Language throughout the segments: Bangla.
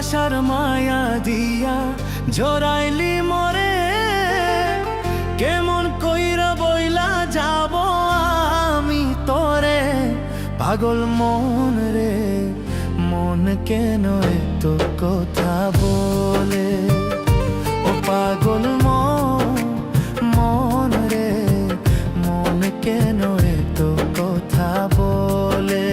ভালোবাসার মায়া দিয়া জোরাইলি মরে, কেমন কইরা বইলা যাব আমি তোরে। পাগল মন রে, মন কেন এত কথা বলে? ও পাগল মন রে, মন কেন এত কথা বলে?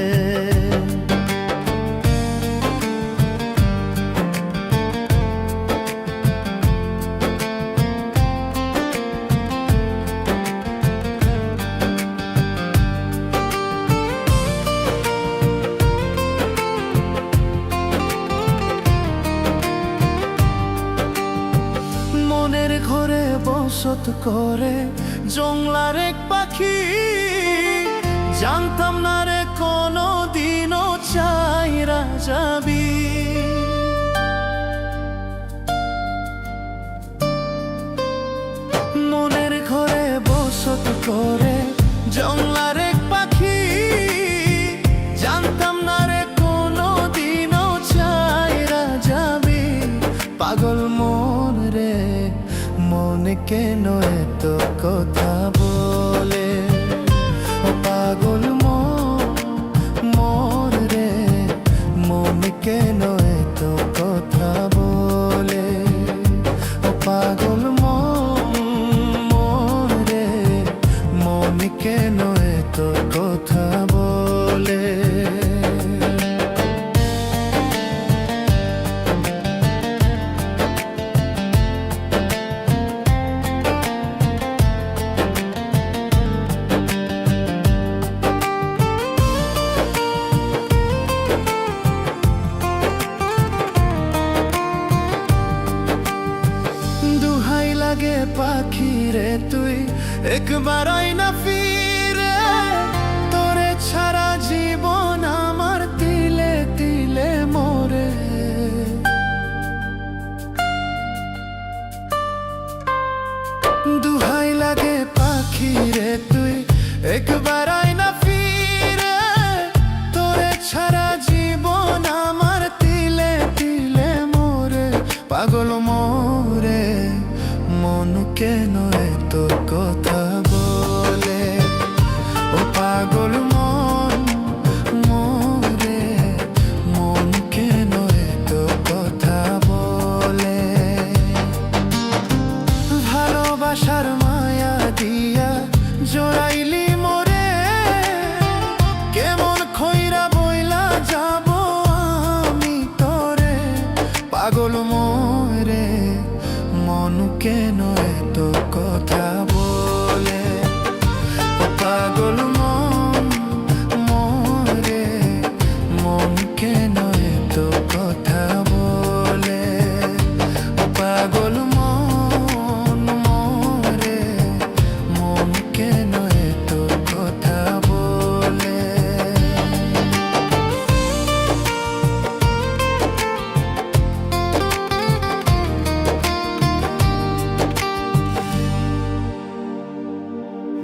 মনের ঘরে বসত করে জংলার এক পাখি, জানতাম না রে কোনো দিনও চাইরা যাবি। মনের ঘরে বসত করে জংলার এক পাখি, জানতাম না রে কোনো দিনও চাইরা যাবি। পাগল মন রে, মন কেন এত কথা বলে? ও পাগল মন রে, মন কেন এত কথা বলে? ও পাগল মন রে, মন কেন এত কথা বলে? পাখি রে তুই একবার আইনা ফিরে, তোরে ছাড়া জীবন আমার তিলে তিলে মরে। দুহাই লাগে পাখি রে তুই একবার